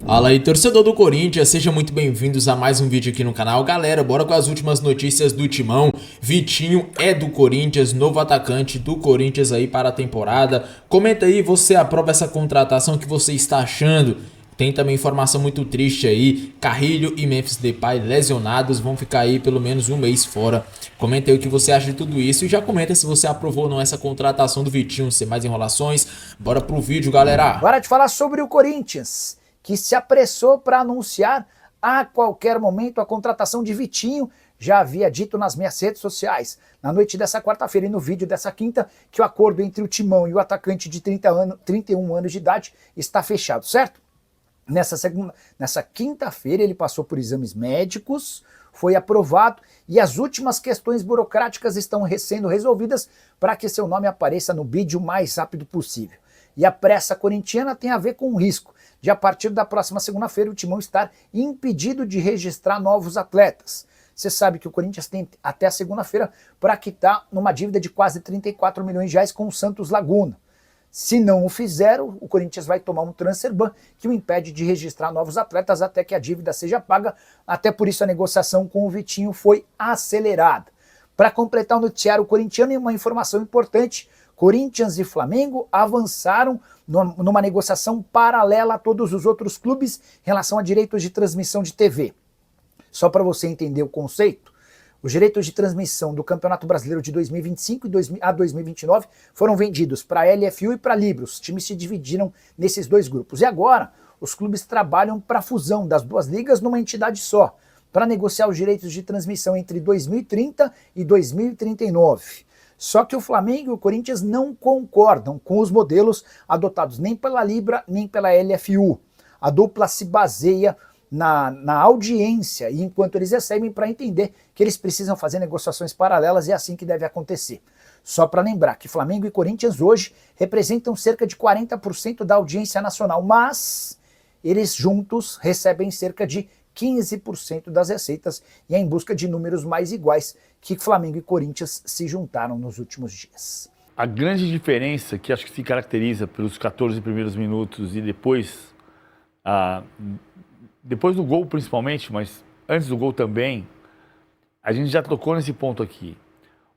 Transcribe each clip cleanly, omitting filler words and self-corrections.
Fala aí, torcedor do Corinthians, sejam muito bem-vindos a mais um vídeo aqui no canal. Galera, bora com as últimas notícias do Timão. Vitinho é do Corinthians, novo atacante do Corinthians aí para a temporada. Comenta aí, você aprova essa contratação, o que você está achando? Tem também informação muito triste aí, Carrilho e Memphis Depay lesionados, vão ficar aí pelo menos um mês fora. Comenta aí o que você acha de tudo isso e já comenta se você aprovou ou não essa contratação do Vitinho. Sem mais enrolações, bora pro vídeo, galera. Bora de falar sobre o Corinthians, que se apressou para anunciar a qualquer momento a contratação de Vitinho. Já havia dito nas minhas redes sociais, na noite dessa quarta-feira e no vídeo dessa quinta, que o acordo entre o Timão e o atacante de 31 anos de idade está fechado, certo? Nessa quinta-feira ele passou por exames médicos, foi aprovado e as últimas questões burocráticas estão sendo resolvidas para que seu nome apareça no bid o mais rápido possível. E a pressa corintiana tem a ver com o risco de, a partir da próxima segunda-feira, o Timão estar impedido de registrar novos atletas. Você sabe que o Corinthians tem até a segunda-feira para quitar numa dívida de quase 34 milhões de reais com o Santos Laguna. Se não o fizer, o Corinthians vai tomar um transfer ban que o impede de registrar novos atletas até que a dívida seja paga. Até por isso a negociação com o Vitinho foi acelerada. Para completar o noticiário corintiano, uma informação importante: Corinthians e Flamengo avançaram numa negociação paralela a todos os outros clubes em relação a direitos de transmissão de TV. Só para você entender o conceito, os direitos de transmissão do Campeonato Brasileiro de 2025 a 2029 foram vendidos para a LFU e para a Libra. Os times se dividiram nesses dois grupos. E agora, os clubes trabalham para a fusão das duas ligas numa entidade só, para negociar os direitos de transmissão entre 2030 e 2039. Só que o Flamengo e o Corinthians não concordam com os modelos adotados nem pela Libra nem pela LFU. A dupla se baseia na audiência, e enquanto eles recebem, para entender que eles precisam fazer negociações paralelas, e é assim que deve acontecer. Só para lembrar que Flamengo e Corinthians hoje representam cerca de 40% da audiência nacional, mas eles juntos recebem cerca de 15% das receitas, e é em busca de números mais iguais que Flamengo e Corinthians se juntaram nos últimos dias. A grande diferença que acho que se caracteriza pelos 14 primeiros minutos e depois do gol principalmente, mas antes do gol também, a gente já tocou nesse ponto aqui.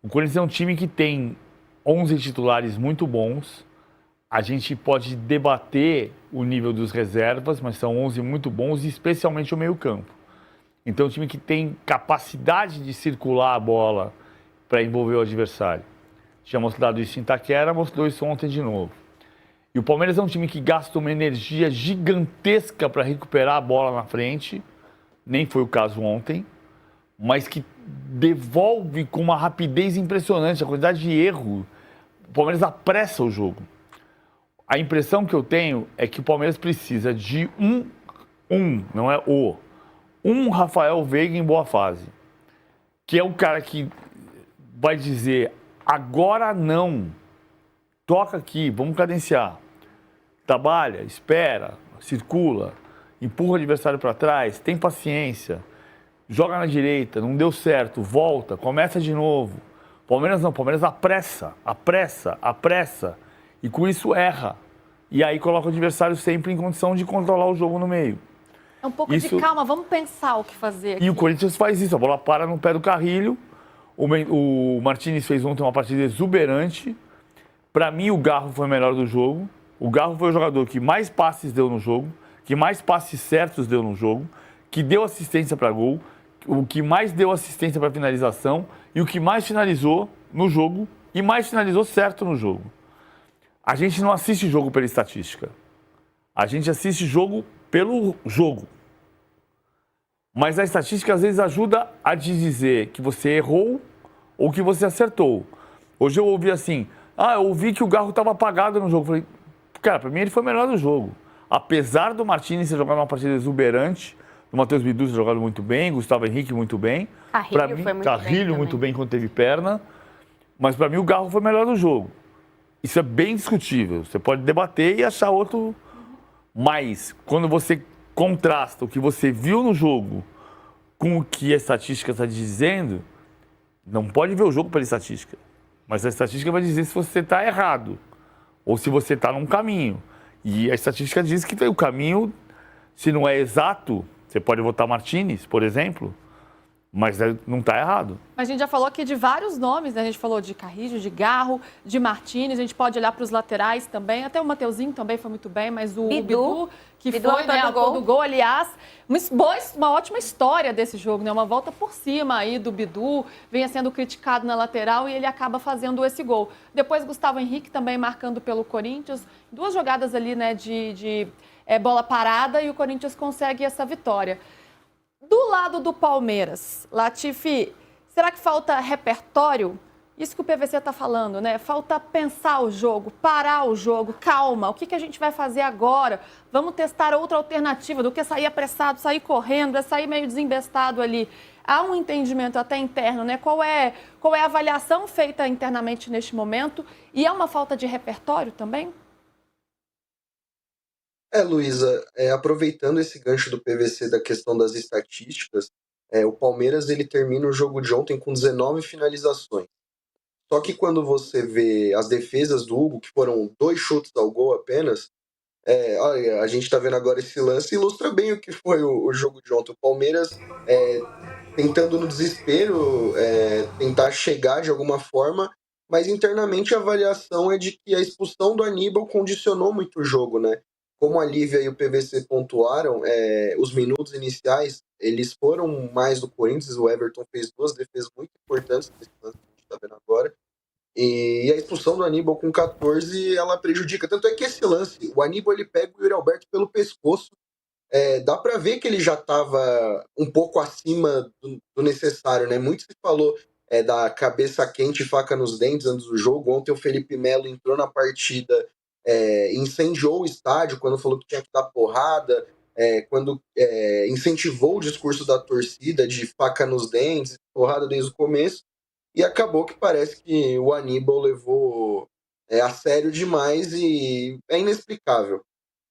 O Corinthians é um time que tem 11 titulares muito bons. A gente pode debater o nível dos reservas, mas são 11 muito bons, e especialmente o meio-campo. Então, é um time que tem capacidade de circular a bola para envolver o adversário. Tinha mostrado isso em Itaquera, mostrou isso ontem de novo. E o Palmeiras é um time que gasta uma energia gigantesca para recuperar a bola na frente, nem foi o caso ontem, mas que devolve com uma rapidez impressionante, a quantidade de erro. O Palmeiras apressa o jogo. A impressão que eu tenho é que o Palmeiras precisa de não é um Rafael Veiga em boa fase, que é o cara que vai dizer: agora não, toca aqui, vamos cadenciar. Trabalha, espera, circula, empurra o adversário para trás, tem paciência, joga na direita, não deu certo, volta, começa de novo. Palmeiras não, Palmeiras apressa, e com isso erra. E aí coloca o adversário sempre em condição de controlar o jogo no meio. É um pouco de calma, vamos pensar o que fazer aqui. E o Corinthians faz isso, a bola para no pé do Carrilho. O Martínez fez ontem uma partida exuberante. Para mim, o Garro foi o melhor do jogo. O Garro foi o jogador que mais passes deu no jogo, que mais passes certos deu no jogo, que deu assistência para gol, o que mais deu assistência para finalização e o que mais finalizou no jogo e mais finalizou certo no jogo. A gente não assiste jogo pela estatística. A gente assiste jogo pelo jogo. Mas a estatística às vezes ajuda a te dizer que você errou ou que você acertou. Hoje eu ouvi assim: eu ouvi que o Garro estava apagado no jogo. Falei, cara, para mim ele foi o melhor do jogo. Apesar do Martínez ter jogado uma partida exuberante, o Matheus Bidu ter jogado muito bem, Gustavo Henrique muito bem. Carrilho muito bem quando teve perna. Mas para mim o Garro foi o melhor do jogo. Isso é bem discutível. Você pode debater e achar outro. Mas quando você contrasta o que você viu no jogo com o que a estatística está dizendo, não pode ver o jogo pela estatística. Mas a estatística vai dizer se você está errado ou se você está num caminho. E a estatística diz que o caminho Se não é exato, você pode votar Martínez, por exemplo, mas não está errado. Mas a gente já falou aqui de vários nomes, né? A gente falou de Carrillo, de Garro, de Martínez, a gente pode olhar para os laterais também, até o Mateuzinho também foi muito bem, mas o Bidu que Bidu foi, né, autor do gol, aliás, uma ótima história desse jogo, né? Uma volta por cima aí do Bidu, vinha sendo criticado na lateral e ele acaba fazendo esse gol. Depois Gustavo Henrique também marcando pelo Corinthians, 2 jogadas ali, né, de bola parada e o Corinthians consegue essa vitória. Do lado do Palmeiras, Latifi, será que falta repertório? Isso que o PVC está falando, né? Falta pensar o jogo, parar o jogo, calma, o que a gente vai fazer agora? Vamos testar outra alternativa do que sair apressado, sair correndo, sair meio desembestado ali. Há um entendimento até interno, né? Qual é a avaliação feita internamente neste momento? E é uma falta de repertório também? Luísa, aproveitando esse gancho do PVC da questão das estatísticas, o Palmeiras ele termina o jogo de ontem com 19 finalizações. Só que quando você vê as defesas do Hugo, que foram 2 chutes ao gol apenas, olha, a gente está vendo agora esse lance, ilustra bem o que foi o jogo de ontem. O Palmeiras tentando no desespero, tentar chegar de alguma forma, mas internamente a avaliação é de que a expulsão do Aníbal condicionou muito o jogo, né? Como a Lívia e o PVC pontuaram, os minutos iniciais, eles foram mais do Corinthians. O Everton fez 2 defesas muito importantes nesse lance que a gente está vendo agora. E a expulsão do Aníbal com 14, ela prejudica. Tanto é que esse lance, o Aníbal ele pega o Yuri Alberto pelo pescoço. Dá para ver que ele já estava um pouco acima do necessário, né? Muito se falou da cabeça quente e faca nos dentes antes do jogo. Ontem o Felipe Melo entrou na partida, incendiou o estádio quando falou que tinha que dar porrada, quando incentivou o discurso da torcida de faca nos dentes, porrada desde o começo, e acabou que parece que o Aníbal levou a sério demais e é inexplicável.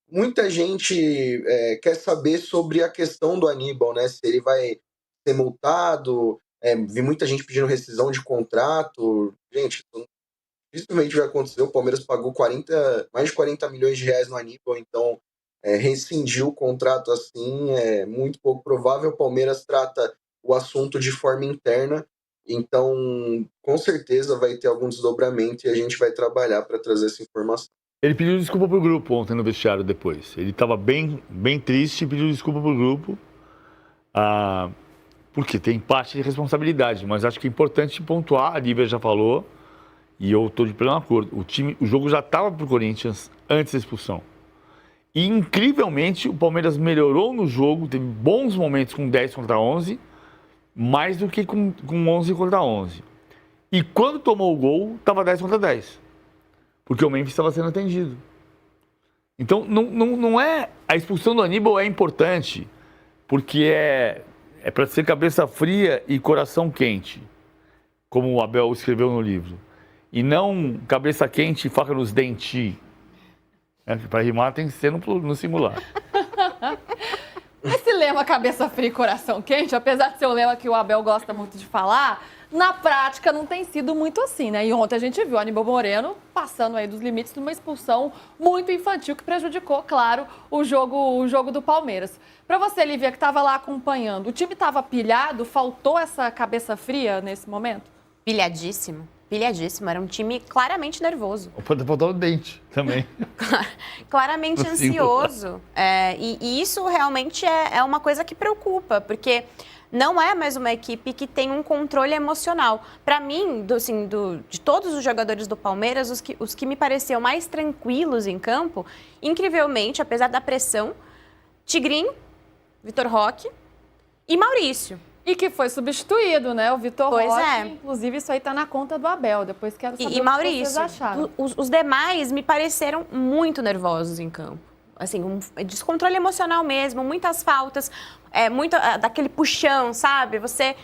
Muita gente quer saber sobre a questão do Aníbal, né? Se ele vai ser multado, vi muita gente pedindo rescisão de contrato. Gente, dificilmente vai acontecer. O Palmeiras pagou mais de 40 milhões de reais no Aníbal, então rescindir o contrato assim é muito pouco provável. O Palmeiras trata o assunto de forma interna, então com certeza vai ter algum desdobramento e a gente vai trabalhar para trazer essa informação. Ele pediu desculpa pro grupo ontem no vestiário depois. Ele estava bem triste e pediu desculpa pro grupo, porque tem parte de responsabilidade, mas acho que é importante pontuar, a Lívia já falou, e eu estou de pleno acordo. O jogo já estava para o Corinthians antes da expulsão. E, incrivelmente, o Palmeiras melhorou no jogo, teve bons momentos com 10 contra 11, mais do que com 11 contra 11. E quando tomou o gol, estava 10 contra 10. Porque o Memphis estava sendo atendido. Então, não é... A expulsão do Aníbal é importante, porque é para ser cabeça fria e coração quente, como o Abel escreveu no livro. E não cabeça quente e faca nos dentes. Para rimar tem que ser no singular. Esse lema cabeça fria e coração quente, apesar de ser o lema que o Abel gosta muito de falar, na prática não tem sido muito assim, né? E ontem a gente viu o Aníbal Moreno passando aí dos limites de uma expulsão muito infantil que prejudicou, claro, o jogo do Palmeiras. Para você, Lívia, que estava lá acompanhando, o time estava pilhado? Faltou essa cabeça fria nesse momento? Pilhadíssimo. Era um time claramente nervoso. Pode faltar o dente também. Claramente ansioso. E isso realmente é uma coisa que preocupa, porque não é mais uma equipe que tem um controle emocional. Para mim, de todos os jogadores do Palmeiras, os que me pareciam mais tranquilos em campo, incrivelmente, apesar da pressão, Tigrinho, Vitor Roque e Maurício. E que foi substituído, né? O Vitor Roque, é. Inclusive, isso aí tá na conta do Abel. Depois quero saber o Maurício, que vocês acharam. Os demais me pareceram muito nervosos em campo. Assim, descontrole emocional mesmo, muitas faltas, muito daquele puxão, sabe? Você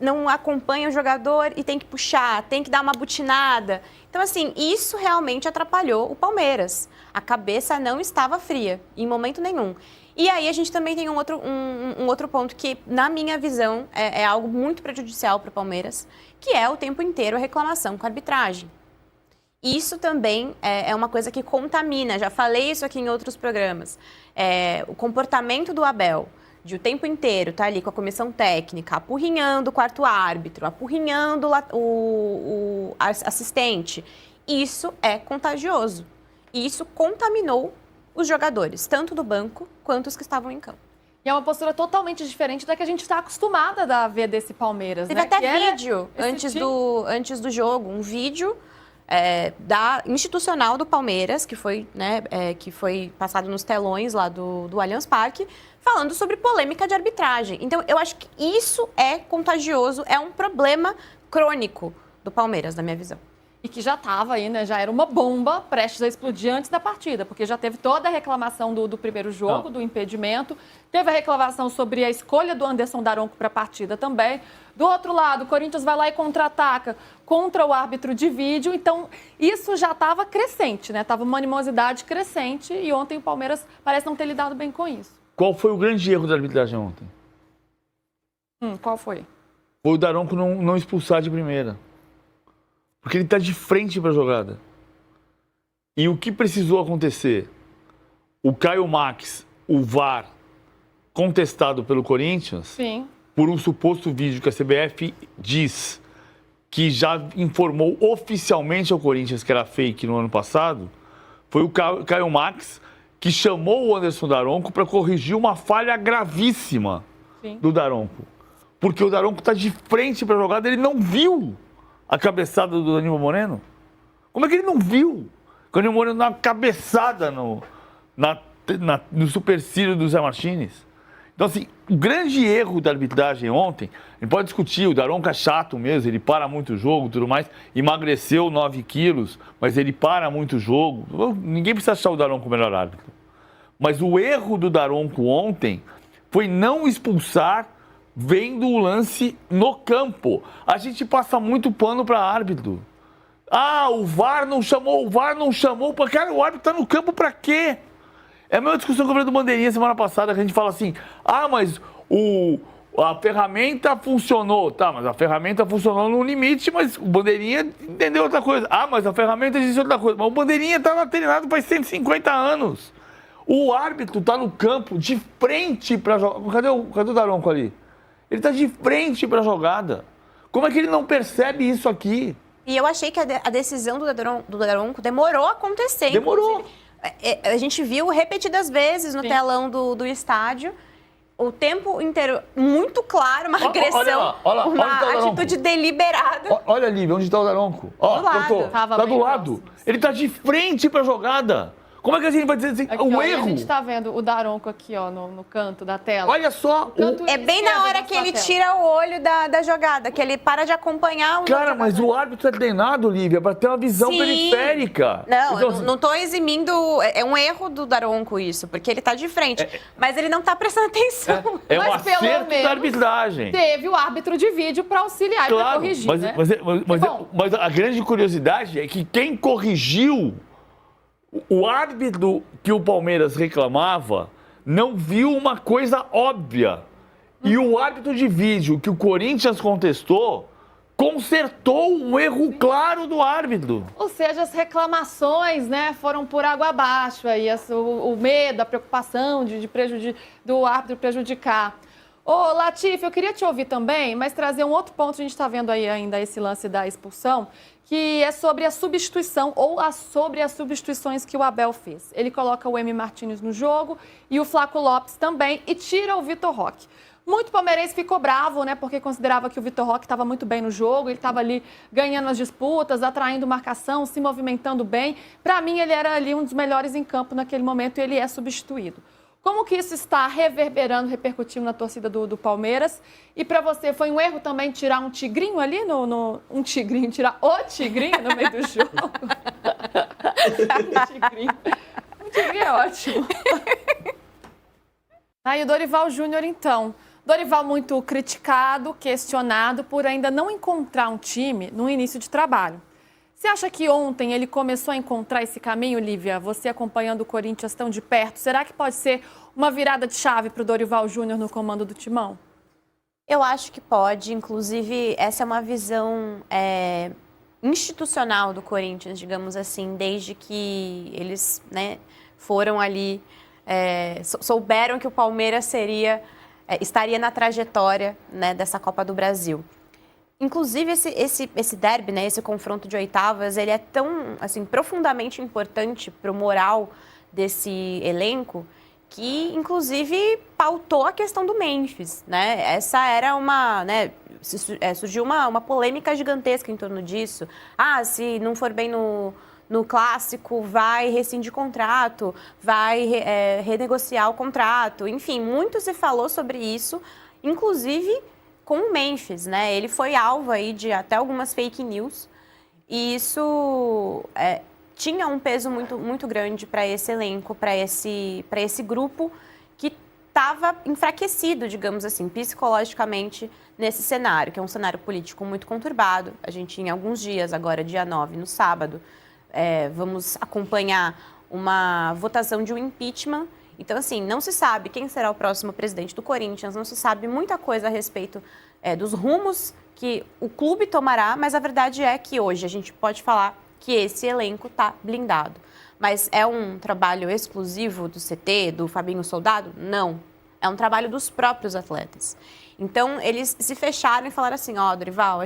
não acompanha o jogador e tem que puxar, tem que dar uma butinada. Então, assim, isso realmente atrapalhou o Palmeiras. A cabeça não estava fria, em momento nenhum. E aí a gente também tem um outro ponto que, na minha visão, é algo muito prejudicial para o Palmeiras, que é o tempo inteiro a reclamação com a arbitragem. Isso também é uma coisa que contamina, já falei isso aqui em outros programas. O comportamento do Abel, de o tempo inteiro estar ali com a comissão técnica, apurrinhando o quarto árbitro, apurrinhando o assistente, isso é contagioso. E isso contaminou os jogadores, tanto do banco quanto os que estavam em campo. E é uma postura totalmente diferente da que a gente está acostumada a ver desse Palmeiras. Teve até vídeo antes do jogo, um vídeo institucional do Palmeiras, que foi passado nos telões lá do Allianz Parque, falando sobre polêmica de arbitragem. Então, eu acho que isso é contagioso, é um problema crônico do Palmeiras, na minha visão. E que já estava aí, né? Já era uma bomba prestes a explodir antes da partida, porque já teve toda a reclamação do primeiro jogo, do impedimento, teve a reclamação sobre a escolha do Anderson Daronco para a partida também. Do outro lado, o Corinthians vai lá e contra-ataca contra o árbitro de vídeo, então isso já estava crescente, né? Estava uma animosidade crescente e ontem o Palmeiras parece não ter lidado bem com isso. Qual foi o grande erro da arbitragem ontem? Qual foi? Foi o Daronco não expulsar de primeira. Porque ele está de frente para a jogada. E o que precisou acontecer? O Caio Max, o VAR, contestado pelo Corinthians, Sim. por um suposto vídeo que a CBF diz que já informou oficialmente ao Corinthians que era fake no ano passado, foi o Caio Max que chamou o Anderson Daronco para corrigir uma falha gravíssima do Daronco. Porque o Daronco está de frente para a jogada, ele não viu a cabeçada do Aníbal Moreno? Como é que ele não viu? O Aníbal Moreno dá uma cabeçada no supercílio do Zé Martínez. Então, assim, o grande erro da arbitragem ontem, a gente pode discutir, o Daronco é chato mesmo, ele para muito o jogo e tudo mais, emagreceu 9 quilos, mas ele para muito o jogo. Ninguém precisa achar o Daronco o melhor árbitro. Mas o erro do Daronco ontem foi não expulsar vendo o lance no campo. A gente passa muito pano para árbitro. O VAR não chamou. Cara, o árbitro tá no campo para quê? É a mesma discussão que eu falei do Bandeirinha semana passada, que a gente fala assim, mas a ferramenta funcionou. Tá, mas a ferramenta funcionou no limite, mas o Bandeirinha entendeu outra coisa. Mas a ferramenta disse outra coisa. Mas o Bandeirinha tá treinado faz 150 anos. O árbitro tá no campo de frente para jogar. Cadê o Daronco ali? Ele está de frente para a jogada. Como é que ele não percebe isso aqui? E eu achei que a decisão do Daronco demorou a acontecer. Demorou. A gente viu repetidas vezes no telão do estádio, o tempo inteiro, muito claro, uma agressão, uma atitude deliberada. Olha ali, onde está o Daronco. Está do lado. Ele está de frente para a jogada. Como é que a gente vai dizer assim, aqui, o erro? A gente está vendo o Daronco aqui, no canto da tela. Olha só. É bem na hora que ele tira o olho da jogada, que ele para de acompanhar o Cara, mas o árbitro é treinado, Lívia, para ter uma visão periférica. Não, então, eu não estou eximindo. É um erro do Daronco isso, porque ele está de frente. Mas ele não está prestando atenção. É um acerto da arbitragem. Teve o árbitro de vídeo para auxiliar e para corrigir, mas a grande curiosidade é que quem corrigiu o árbitro que o Palmeiras reclamava não viu uma coisa óbvia. E o árbitro de vídeo que o Corinthians contestou consertou um erro claro do árbitro. Ou seja, as reclamações, né, foram por água abaixo. Aí, o medo, a preocupação do árbitro prejudicar. Ô, Latif, eu queria te ouvir também, mas trazer um outro ponto. A gente está vendo aí ainda esse lance da expulsão, que é sobre a substituição sobre as substituições que o Abel fez. Ele coloca o Emi Martínez no jogo e o Flaco Lopes também e tira o Vitor Roque. Muito palmeirense ficou bravo, né, porque considerava que o Vitor Roque estava muito bem no jogo, ele estava ali ganhando as disputas, atraindo marcação, se movimentando bem. Para mim, ele era ali um dos melhores em campo naquele momento e ele é substituído. Como que isso está reverberando, repercutindo na torcida do Palmeiras? E para você, foi um erro também tirar um tigrinho ali, tirar o tigrinho no meio do jogo? Um tigrinho é ótimo. Aí o Dorival Júnior, então. Dorival muito criticado, questionado por ainda não encontrar um time no início de trabalho. Você acha que ontem ele começou a encontrar esse caminho, Lívia? Você acompanhando o Corinthians tão de perto, será que pode ser uma virada de chave para o Dorival Júnior no comando do Timão? Eu acho que pode. Inclusive, essa é uma visão institucional do Corinthians, digamos assim, desde que eles, né, foram ali, souberam que o Palmeiras estaria na trajetória, né, dessa Copa do Brasil. Inclusive, esse derby, né, esse confronto de oitavas, ele é tão, assim, profundamente importante para o moral desse elenco que, inclusive, pautou a questão do Memphis, né? Essa era surgiu uma polêmica gigantesca em torno disso. Se não for bem no clássico, vai rescindir contrato, vai renegociar o contrato. Enfim, muito se falou sobre isso, inclusive com o Memphis, né? Ele foi alvo aí de até algumas fake news e isso tinha um peso muito, muito grande para esse elenco, para esse grupo que estava enfraquecido, digamos assim, psicologicamente nesse cenário, que é um cenário político muito conturbado. A gente, em alguns dias, agora dia 9, no sábado, vamos acompanhar uma votação de um impeachment. Então, assim, não se sabe quem será o próximo presidente do Corinthians, não se sabe muita coisa a respeito dos rumos que o clube tomará, mas a verdade é que hoje a gente pode falar que esse elenco está blindado. Mas é um trabalho exclusivo do CT, do Fabinho Soldado? Não. É um trabalho dos próprios atletas. Então, eles se fecharam e falaram assim, Dorival,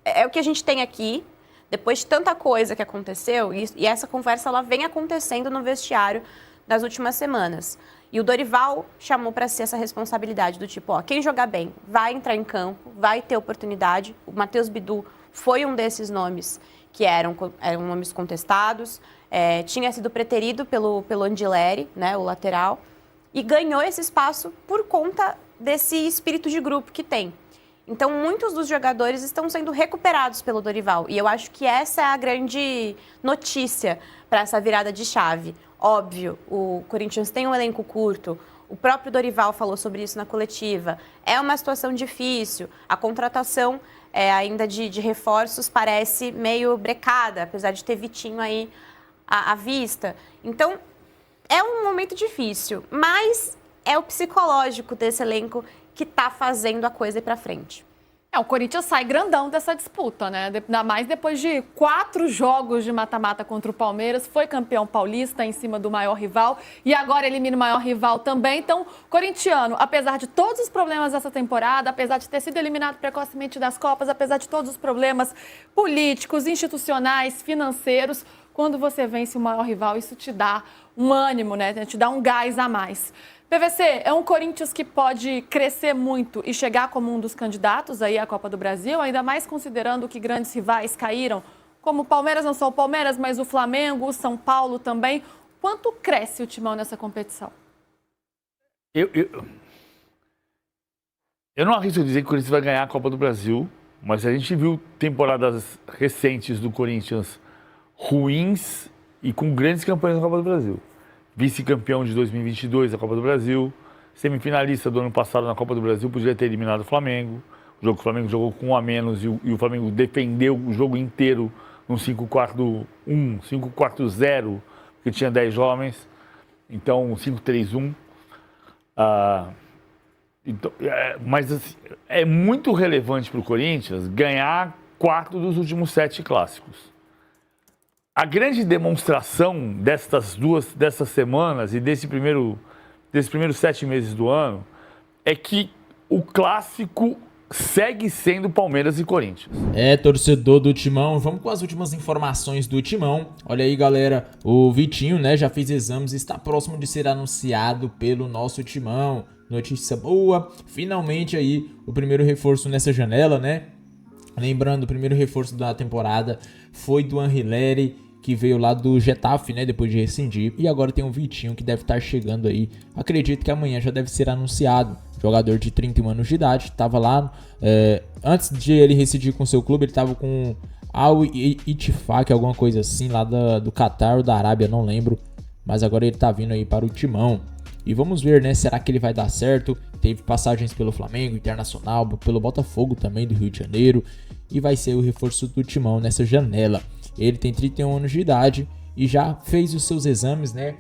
é o que a gente tem aqui, depois de tanta coisa que aconteceu, e essa conversa ela vem acontecendo no vestiário nas últimas semanas. E o Dorival chamou para si essa responsabilidade do tipo, quem jogar bem vai entrar em campo, vai ter oportunidade. O Matheus Bidu foi um desses nomes que eram nomes contestados, tinha sido preterido pelo Andileri, né, o lateral, e ganhou esse espaço por conta desse espírito de grupo que tem. Então, muitos dos jogadores estão sendo recuperados pelo Dorival. E eu acho que essa é a grande notícia para essa virada de chave. Óbvio, o Corinthians tem um elenco curto, o próprio Dorival falou sobre isso na coletiva. É uma situação difícil, a contratação ainda de reforços parece meio brecada, apesar de ter Vitinho aí à vista. Então, é um momento difícil, mas é o psicológico desse elenco que está fazendo a coisa ir para frente. O Corinthians sai grandão dessa disputa, né? Ainda mais depois de 4 jogos de mata-mata contra o Palmeiras, foi campeão paulista em cima do maior rival e agora elimina o maior rival também. Então, corintiano, apesar de todos os problemas dessa temporada, apesar de ter sido eliminado precocemente das Copas, apesar de todos os problemas políticos, institucionais, financeiros, quando você vence o maior rival, isso te dá um ânimo, né? Te dá um gás a mais. PVC, é um Corinthians que pode crescer muito e chegar como um dos candidatos aí à Copa do Brasil, ainda mais considerando que grandes rivais caíram, como o Palmeiras, não só o Palmeiras, mas o Flamengo, o São Paulo também. Quanto cresce o Timão nessa competição? Eu não arrisco dizer que o Corinthians vai ganhar a Copa do Brasil, mas a gente viu temporadas recentes do Corinthians ruins e com grandes campanhas na Copa do Brasil. Vice-campeão de 2022 da Copa do Brasil, semifinalista do ano passado na Copa do Brasil, podia ter eliminado o Flamengo. O Flamengo jogou com um a menos e o Flamengo defendeu o jogo inteiro num 5-4-1, 5-4-0, porque tinha 10 homens, então 5-3-1. Mas assim, é muito relevante para o Corinthians ganhar 4 dos últimos 7 clássicos. A grande demonstração dessas semanas e desses primeiros 7 meses do ano é que o clássico segue sendo Palmeiras e Corinthians. Torcedor do Timão, vamos com as últimas informações do Timão. Olha aí, galera, o Vitinho, né, já fez exames e está próximo de ser anunciado pelo nosso Timão. Notícia boa, finalmente aí o primeiro reforço nessa janela, né? Lembrando, o primeiro reforço da temporada foi do Anrileri, que veio lá do Getafe, né, depois de rescindir. E agora tem o Vitinho, que deve estar chegando aí. Acredito que amanhã já deve ser anunciado. Jogador de 31 anos de idade, estava lá. Antes de ele rescindir com seu clube, ele estava com Al Ittifaq, alguma coisa assim, lá do Catar ou da Arábia, não lembro. Mas agora ele tá vindo aí para o Timão. E vamos ver, né, será que ele vai dar certo? Teve passagens pelo Flamengo, Internacional, pelo Botafogo também, do Rio de Janeiro. E vai ser o reforço do Timão nessa janela. Ele tem 31 anos de idade e já fez os seus exames, né?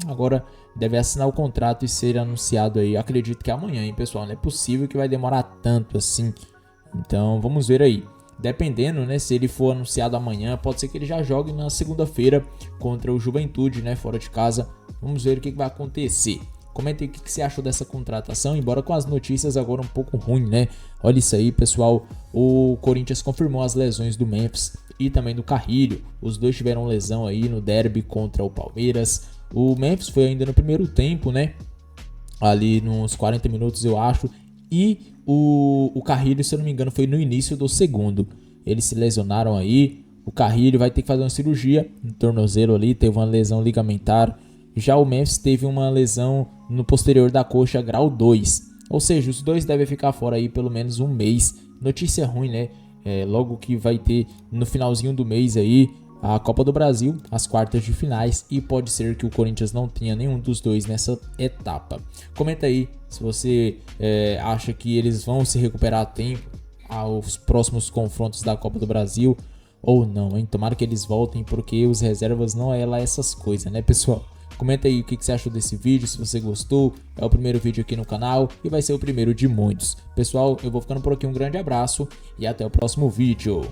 Agora deve assinar o contrato e ser anunciado aí. Acredito que amanhã, hein, pessoal? Não é possível que vai demorar tanto assim. Então, vamos ver aí. dependendo, né, se ele for anunciado amanhã, pode ser que ele já jogue na segunda-feira contra o Juventude, né, fora de casa. Vamos ver o que vai acontecer. Comenta aí o que você achou dessa contratação, embora com as notícias agora um pouco ruim, né? Olha isso aí, pessoal. O Corinthians confirmou as lesões do Memphis e também do Carrilho. Os dois tiveram lesão aí no derby contra o Palmeiras. O Memphis foi ainda no primeiro tempo, né? Ali nos 40 minutos, eu acho. E o Carrilho, se eu não me engano, foi no início do segundo. Eles se lesionaram aí. O Carrilho vai ter que fazer uma cirurgia no tornozelo ali, teve uma lesão ligamentar. Já o Memphis teve uma lesão no posterior da coxa grau 2. Ou seja, os dois devem ficar fora aí pelo menos um mês. Notícia ruim, né? Logo que vai ter no finalzinho do mês aí a Copa do Brasil, as quartas de finais. E pode ser que o Corinthians não tenha nenhum dos dois nessa etapa. Comenta aí se você acha que eles vão se recuperar a tempo aos próximos confrontos da Copa do Brasil ou não, hein? Tomara que eles voltem, porque os reservas não é lá essas coisas, né, pessoal? Comenta aí o que você achou desse vídeo, se você gostou. É o primeiro vídeo aqui no canal e vai ser o primeiro de muitos. Pessoal, eu vou ficando por aqui, um grande abraço e até o próximo vídeo.